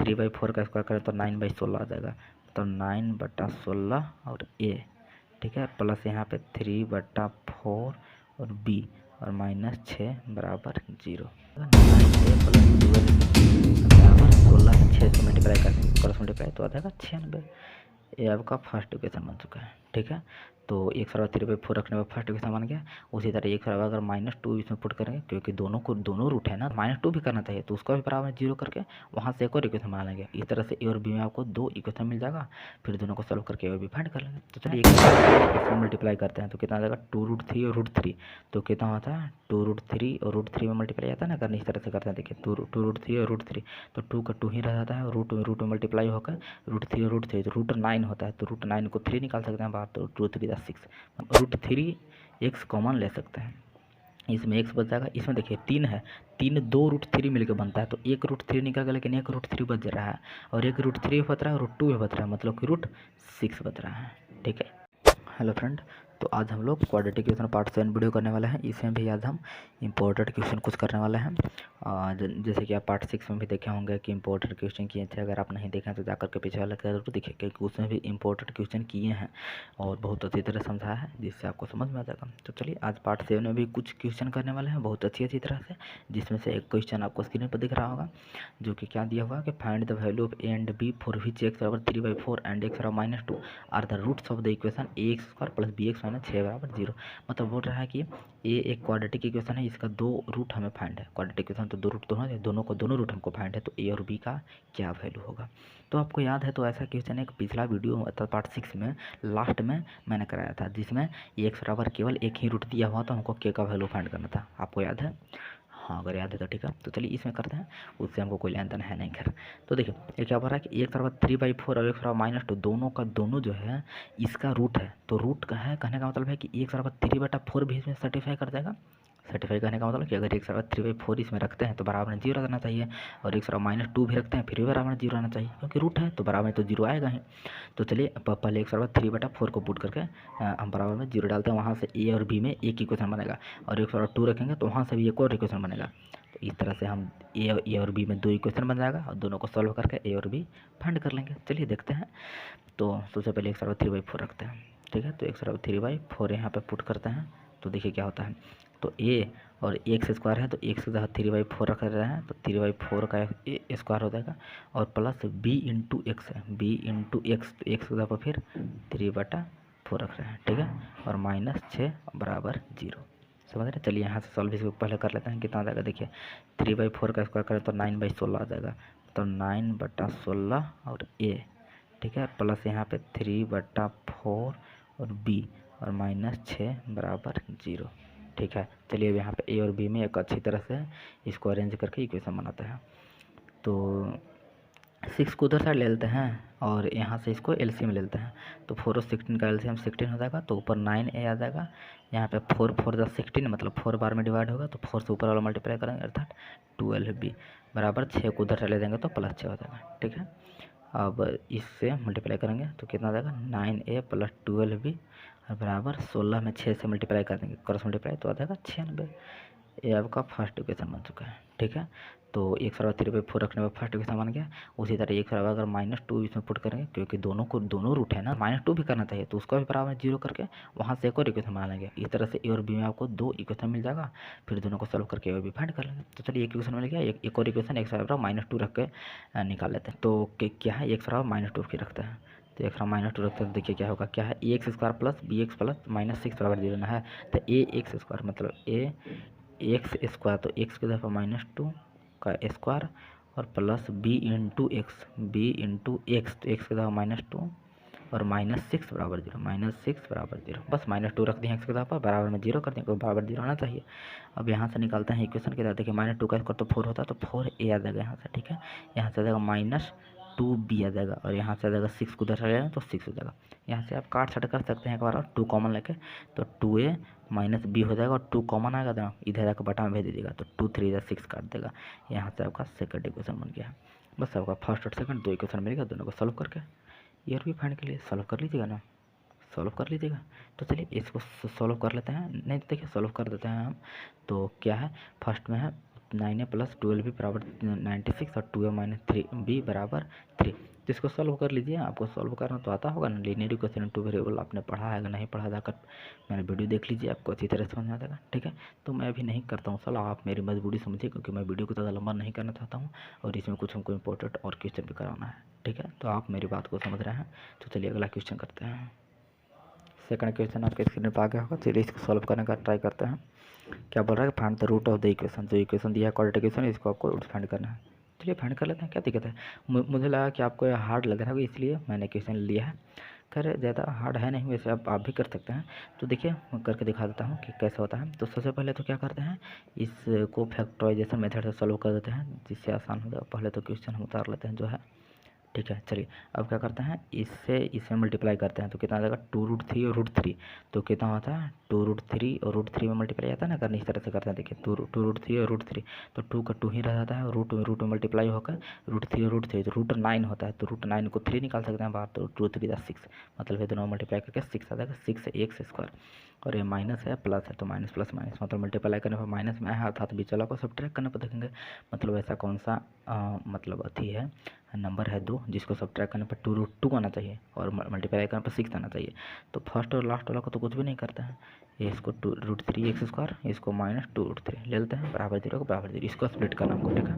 3/4 का स्क्वायर करें तो 9/16 आ जाएगा, तो 9/16 और a, ठीक है, प्लस यहाँ पे 3/4 और b और -6 बराबर 0। 9a + 12b बराबर 16 में 6 से मल्टीप्लाई कर देंगे, क्रॉस मल्टीप्लाई तो आ जाएगा 96। ये आपका फर्स्ट इक्वेशन बन चुका है, ठीक है। तो 1/3/4 रखने पर फर्स्ट इक्वेशन बन गया। उसी तरह अगर -2 इसमें पुट करेंगे, क्योंकि दोनों रूट है ना, -2 भी करना चाहिए, तो उसका भी बराबर 0 करके वहाँ से एक और इक्वेशन बना लेंगे। इस तरह से ए और बी में आपको 2 इक्वेशन मिल जाएगा, फिर दोनों को सॉल्व करके ए और बी फाइंड कर लेंगे। तो चलिए इसमें मल्टीप्लाई करते हैं, तो कितना आ जाएगा 2√3 और √3, तो कितना होता है 2√3 और √3 में मल्टीप्लाई आता है ना, करने इस तरह से करते हैं। देखिए 2√3 और √3, तो 2 का 2 ही रह जाता है, रूट में मल्टीप्लाई होकर √3 और √3 तो √9 होता है, तो √9 को 3 निकाल सकते हैं बाहर, तो 2×3 = 6, √3 x कॉमन ले सकते हैं, इसमें x बच जाएगा। इसमें देखिए 3 है, 3 2 √3 मिलकर बनता है, तो एक √3 निकल गया, लेकिन एक √3 बच रहा है, और एक √3 बच रहा है और √2 भी बच रहा है, मतलब कि √6 बच रहा है, ठीक है। हेलो फ्रेंड, तो आज हम लोग क्वाड्रेटिक इक्वेशन पार्ट 7 वीडियो करने वाले हैं। इसमें भी आज हम इंपॉर्टेंट क्वेश्चन कुछ करने वाले हैं। जैसे कि आप पार्ट 6 में भी देखे होंगे कि इंपॉर्टेंट क्वेश्चन किए थे, अगर आप नहीं देखें तो जाकर के पीछे वाला जरूर देखिए, क्योंकि उसमें भी इंपॉर्टेंट क्वेश्चन किए हैं और बहुत अच्छी तरह समझाया है, जिससे आपको समझ में आ जाएगा। तो चलिए आज पार्ट 7 में भी कुछ क्वेश्चन करने वाले हैं बहुत अच्छी तरह से, जिसमें से एक क्वेश्चन आपको स्क्रीन पर दिख रहा होगा, जो कि क्या दिया हुआ कि find the value of A and B for which x = 3/4 and x = -2 are the roots of the equation ax² + bx - 6 = 0। मतलब बोल रहा है कि ये एक क्वाड्रेटिक इक्वेशन है, इसका 2 रूट हमें फाइंड है। क्वाड्रेटिक इक्वेशन तो 2 रूट दोनों रूट हमको फाइंड है, तो ए और बी का क्या वैल्यू होगा। तो आपको याद है, तो ऐसा क्वेश्चन एक पिछला वीडियो अर्थात पार्ट 6 में लास्ट में मैंने कराया था, जिसमें x बराबर केवल एक ही रूट दिया हुआ, तो हमको k का वैल्यू फाइंड करना था। आपको याद है? हाँ, अगर याद है तो ठीक है। तो चलिए इसमें करते हैं, उससे हमको कोई लेन देन है नहीं। खैर, तो देखिए ये क्या हो रहा है कि x = 3/4 और x = -2 दोनों का दोनों जो है इसका रूट है। तो रूट का है, कहने का मतलब है कि x = 3/4 भी इसमें सर्टिफाई कर देगा। सर्टिफाई करने का मतलब कि अगर x = 3/4 इसमें रखते हैं तो बराबर में 0 रहना चाहिए, और x = -2 भी रखते हैं फिर भी बराबर में 0 रहना चाहिए, क्योंकि रूट है तो बराबर में तो 0 आएगा ही। तो चलिए पहले x = 3/4 को पुट करके हम बराबर में 0 डालते हैं, वहाँ से a और b में एक इक्वेशन बनेगा, और x = 2 रखेंगे तो वहाँ से भी एक और इक्वेशन बनेगा। तो इस तरह से हम ए और बी में 2 इक्वेशन बन जाएगा, और दोनों को सॉल्व करके ए और बी फाइंड कर लेंगे। चलिए देखते हैं। तो सबसे पहले x = 3/4 रखते हैं, ठीक है। तो x = 3/4 यहाँ पे पुट करते हैं, तो देखिए क्या होता है। तो a और x² है, तो x के साथ 3/4 रख रहे हैं, तो 3/4 का स्क्वायर हो जाएगा, और प्लस b × x है, b × x, तो x के साथ फिर 3/4 रख रहे हैं, ठीक है, और -6 बराबर 0। समझ रहे। चलिए यहाँ से सॉल्व इसको पहले कर लेते हैं, कितना आ जाएगा। देखिए 3/4 का स्क्वायर करें तो 9/16 आ जाएगा, तो 9/16 और a, ठीक है, प्लस यहाँ पे 3/4 और b और -6 बराबर 0, ठीक है। चलिए अब यहाँ पे ए और बी में एक अच्छी तरह से इसको अरेंज करके इक्वेशन बनाते हैं। तो 6 को उधर साइड ले लेते हैं, और यहाँ से इसको एलसीएम ले लेते हैं, तो 4 और 16 का एलसीएम 16 हो जाएगा, तो ऊपर 9a आ जाएगा। यहाँ पे 4 4 + 16 मतलब 4 बार में डिवाइड होगा, तो 4 से ऊपर वाला मल्टीप्लाई करेंगे, अर्थात 12b बराबर 6 को उधर साइड ले देंगे तो +6 हो जाएगा, ठीक है। अब इससे मल्टीप्लाई करेंगे तो कितना आ जाएगा 9a + 12b बराबर 16 में 6 से मल्टीप्लाई कर देंगे, क्रॉस मल्टीप्लाई तो आ जाएगा 96। ये आपका फर्स्ट इक्वेशन बन चुका है, ठीक है। तो x = 3/4 रखने पर फर्स्ट इक्वेशन बन गया। उसी तरह x = अगर -2 इसमें पुट करेंगे, क्योंकि दोनों रूट है ना, -2 भी करना चाहिए, तो उसका भी बराबर 0 करके वहाँ से एक और इक्वेशन बना लेंगे। इस तरह से ए और बी में आपको 2 इक्वेशन मिल जाएगा, फिर दोनों को सॉल्व करके ए और बी फाइंड कर लेंगे। तो चलिए एक इक्वेशन मिल गया, एक और इक्वेशन x = -2 रख के निकाल लेते हैं। तो क्या है, x = -2 की रखते हैं, तो x = -2 रखते हैं, तो देखिए क्या होगा, क्या है ax² + bx + -6 बराबर 0 ना है, तो ax² मतलब x², तो x के जगह -2 का स्क्वायर और प्लस b × x, तो x के जगह -2 और -6 बराबर 0, बस -2 रख दिए x के जगह पर, बराबर में 0 कर देंगे, बराबर 0 आना चाहिए। अब यहाँ से निकालते हैं इक्वेशन के साथ। देखिए -2 का स्क्वायर तो 4 होता है, तो 4a आ जाएगा यहाँ से, ठीक है। यहाँ से आ जाएगा -2b आ जाएगा, और यहाँ से आ जाएगा 6 को उधर लेना तो 6 हो जाएगा। यहाँ से आप काट छट कर सकते हैं एक बार, और 2 कॉमन लेके, तो 2a - b हो जाएगा, और 2 कॉमन आएगा तो इधर जाकर बटा में भेज दीजिएगा, तो 2 3 6 काट देगा। यहाँ से आपका सेकंड इक्वेशन बन गया है। बस आपका फर्स्ट और सेकंड 2 इक्वेशन मिल गया, दोनों को सॉल्व करके ये और भी फाइंड के लिए सॉल्व कर लीजिएगा ना, सॉल्व कर लीजिएगा। तो चलिए इसको सॉल्व कर लेते हैं, नहीं तो देखिए सॉल्व कर देते हैं हम। तो क्या है, फर्स्ट में है 9a प्लस 12b बराबर 96 और 2a माइनस 3b बराबर 3। तो इसको सॉल्व कर लीजिए, आपको सॉल्व करना तो आता होगा ना। लीनियर इक्वेशन टू वेरिएबल आपने पढ़ा है, अगर नहीं पढ़ा जाकर मैंने वीडियो देख लीजिए, आपको अच्छी तरह समझ आ जाएगा। ठीक है, तो मैं अभी नहीं करता हूँ सॉल्व, आप मेरी मजबूरी समझिए, क्योंकि मैं वीडियो को ज़्यादा लंबा नहीं करना चाहता हूँ और इसमें कुछ हमको इंपॉर्टेंट और क्वेश्चन भी कराना है। ठीक है, तो आप मेरी बात को समझ रहे हैं। तो चलिए अगला क्वेश्चन करते हैं। सेकंड क्वेश्चन आपके स्क्रीन पर आ गया होगा। चलिए इसको सॉल्व करने का ट्राई करते हैं। क्या बोल रहा है, find the root of the equation. जो इक्वेशन दिया है क्वाड्रेटिक इक्वेशन, इसको आपको रूट फाइंड करना है। चलिए फाइंड कर लेते हैं, क्या दिक्कत है। मुझे लगा कि आपको यह हार्ड लग रहा होगा, इसलिए मैंने क्वेश्चन लिया है। खैर ज़्यादा हार्ड है नहीं, वैसे आप भी कर सकते हैं। तो देखिए मैं करके दिखा देता हूँ कि कैसे होता है। तो सबसे पहले तो क्या करते हैं, इसको फैक्टराइजेशन मेथड से सॉल्व कर देते हैं, जिससे आसान हो जाए। पहले तो क्वेश्चन हम उतार लेते हैं जो है। ठीक है, चलिए अब क्या करते हैं, इससे मल्टीप्लाई करते हैं तो कितना आ जाएगा, 2√3 और √3। तो कितना होता है, 2√3 और √3 में मल्टीप्लाई आता है ना, करने इस तरह से करते हैं। देखिए 2√3 और √3, तो 2 का 2 ही रह जाता है, और रूट में मल्टीप्लाई होकर √3 और √3 तो √9 होता है। तो √9 को 3 निकाल सकते हैं बाहर, तो 2×3 = 6, मतलब ये दोनों मल्टीप्लाई करके 6 आ जाएगा। 6 से x स्क्वायर, और ये माइनस है प्लस है, तो माइनस प्लस माइनस, मतलब मल्टीप्लाई करने पर माइनस में आया था, तो बीच वाला को सब्ट्रैक्ट करने पर देखेंगे। मतलब ऐसा कौन सा मतलब अथी है, नंबर है 2, जिसको सब्ट्रैक्ट करने पर 2√2 आना चाहिए और मल्टीप्लाई करने पर 6 आना चाहिए। तो फर्स्ट और लास्ट वाला को तो कुछ भी नहीं करता है, ये इसको 2√3x², इसको माइनस 2√3 ले लेते हैं, बराबर 0 को बराबर 0, इसको स्प्लिट करना हमको। ठीक है,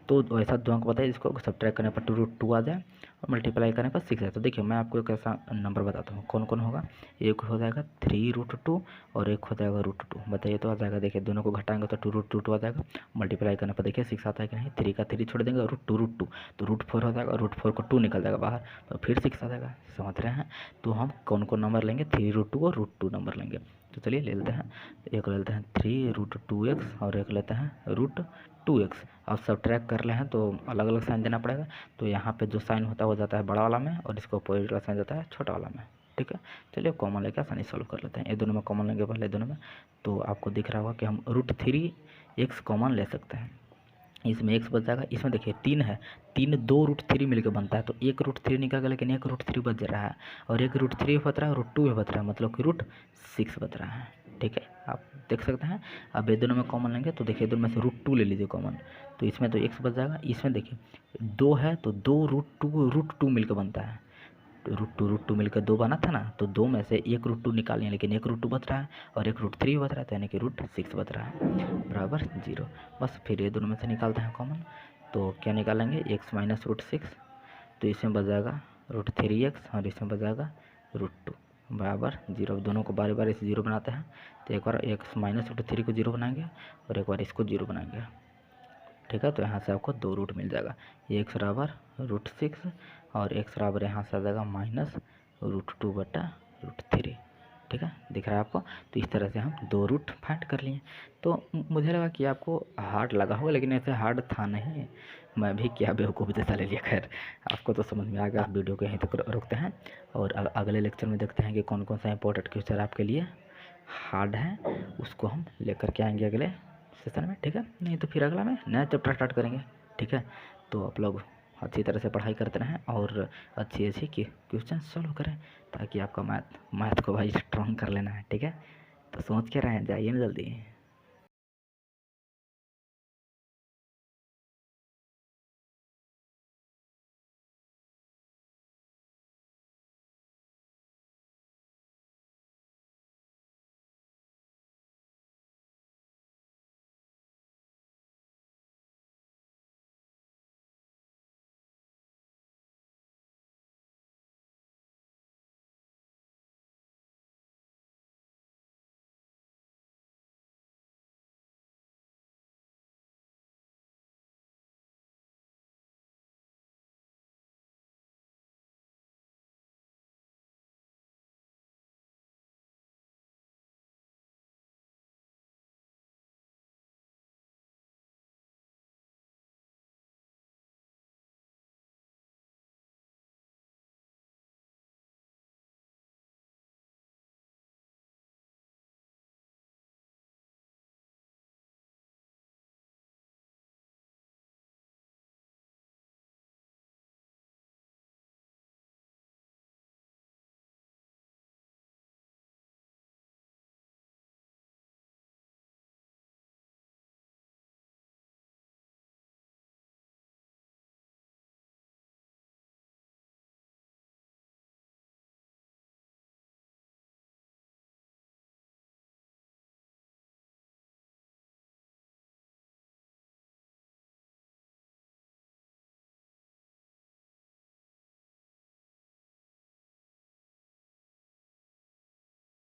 तो वैसा दो अंक बताइए, इसको सब्ट्रैक्ट करने पर 2√2 आ जाए और मल्टीप्लाई करने पर 6 है। तो देखिए मैं आपको एक ऐसा नंबर बताता हूँ, कौन कौन होगा। एक हो जाएगा 3√2 और एक हो जाएगा √2। बताइए तो आ जाएगा, देखिए दोनों को घटाएंगे तो 2√2 आ जाएगा। मल्टीप्लाई करने पर देखिए 6 आता है कि नहीं, 3 का 3 छोड़ देंगे और √2 तो √4 हो जाएगा, √4 को 2 निकल जाएगा बाहर, तो फिर 6 आ जाएगा। समझ रहे हैं। तो हम कौन कौन नंबर लेंगे, 3√2 और √2 नंबर लेंगे। तो चलिए ले लेते हैं, एक लेते हैं 3√2x और एक लेते हैं √2x। अब सब्ट्रैक्ट कर रहे हैं तो अलग अलग साइन देना पड़ेगा। तो यहाँ पे जो साइन होता है वो जाता है बड़ा वाला में, और इसको अपोजिट वाला साइन जाता है छोटा वाला में। ठीक है, चलिए कॉमन लेकर आसानी सॉल्व कर लेते हैं। ये दोनों में कॉमन लेंगे पहले दोनों में, तो आपको दिख रहा होगा कि हम √3x कॉमन ले सकते हैं। इसमें x बच जाएगा, इसमें देखिए 3 है, 3 2 √3 मिलकर बनता है, तो एक √3 निकल गया, लेकिन एक √3 बच रहा है, और एक √3 बच रहा है, √2 भी बच रहा है, मतलब कि √6 बच रहा है। ठीक है, आप देख सकते हैं। अब ये दोनों में कॉमन लेंगे तो देखिए दोनों में से √2 ले लीजिए कॉमन, तो इसमें तो x बच जाएगा। इसमें देखिए 2 है, तो 2 √2 मिलकर बनता है, तो √2 मिलकर 2 बना था ना, तो 2 में से एक √2 निकाल लिया, लेकिन एक √2 बच रहा है और एक √3 बच रहा है, तो यानी कि √6 बच रहा है, बराबर 0। बस फिर ये दोनों में से निकालते हैं कॉमन, तो क्या निकालेंगे, x माइनस √6, तो इसमें बच जाएगा √3x और इसमें बच जाएगा √2 बराबर 0। दोनों को बारी बारी से 0 बनाते हैं, तो एक बार x माइनस √3 को 0 बनाएंगे और एक बार इसको 0 बनाएंगे। ठीक है, तो यहाँ से आपको 2 रूट मिल जाएगा, x बराबर √6 और x बराबर यहाँ से आ जाएगा माइनस √2/√3। ठीक है, दिख रहा है आपको। तो इस तरह से हम 2 रूट फाइंड कर लिए। तो मुझे लगा कि आपको हार्ड लगा होगा, लेकिन ऐसे हार्ड था नहीं, मैं भी क्या बेवकूफ़ जैसा ले लिया। खैर आपको तो समझ में आ गया। वीडियो को यहीं तक रोकते हैं और अगले लेक्चर में देखते हैं कि कौन कौन सा इंपॉर्टेंट क्वेश्चन आपके लिए हार्ड है, उसको हम लेकर के आएंगे अगले सेशन में। ठीक है, नहीं तो फिर अगला में नया चैप्टर स्टार्ट करेंगे। ठीक है, तो आप लोग अच्छी तरह से पढ़ाई करते रहें और अच्छी अच्छी क्वेश्चन सॉल्व करें, ताकि आपका मैथ को भाई स्ट्रॉन्ग कर लेना है। ठीक है, तो सोच के रहें, जाइए ना जल्दी।